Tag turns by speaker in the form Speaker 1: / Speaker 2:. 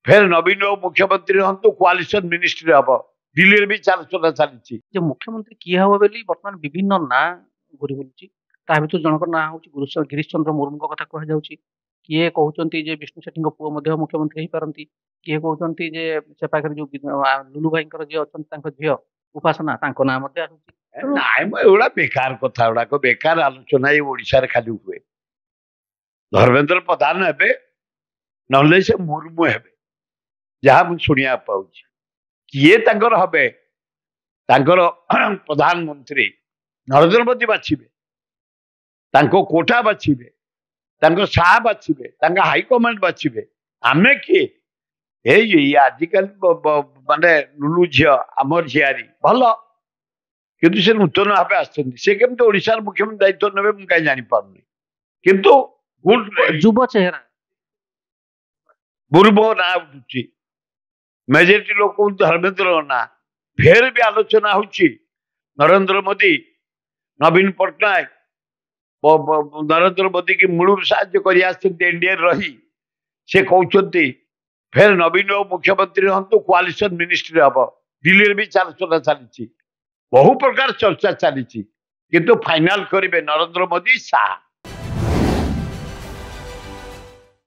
Speaker 1: फिर नवीन बाबू मुख्यमंत्री हूँ कोआलिशन मिनिस्ट्री हम दिल्ली भी आलोचना चली
Speaker 2: जे मुख्यमंत्री किए हब बोली बर्तमान विभिन्न ना घुरी बुलुची ता भितर जनक ना हूँ गिरीश चंद्र मुर्मू कथा कहुच्छी किए कहते जे विष्णु सेठी पुओ मुख्यमंत्री हो पारती किए कहते जे से पाखे जो लुलु भाई जी अच्छा झील उपासना ना आसूची
Speaker 1: नाई एगुड़ा बेकार कथा गुड़ाक बेकार आलोचना ये ओडिशा खाली हुए धर्मेंद्र प्रधान हे ना से मुर्मू हे जहाँ मुझे शुणा पाऊँ किए हे प्रधानमंत्री नरेंद्र मोदी बाछिबे कोटा बाछिबे शाह बाछिबे हाइकमांड बाछिबे आमे किए आजिकल माने लुलु झी आमर झियारी भल किंतु से नूतन भाव आमती ओडिशार मुख्यमंत्री दायित्व नेबे मु कहीं जानी पारुनी किंतु
Speaker 2: युव चेहरा
Speaker 1: मुर्मू ना उठुची मेजोरिटी लोक धर्मेंद्र ना फेर भी आलोचना होची नरेंद्र मोदी नवीन पट्टनायक नरेंद्र मोदी की मूल साहाଯ୍य कर एनडीए रही से कहते फिर नवीन बाबू मुख्यमंत्री हूँ कोआलिशन मिनिस्ट्री हम दिल्ली भी आलोचना चली बहु प्रकार चर्चा चली किंतु फाइनल करेंगे नरेंद्र मोदी शाह।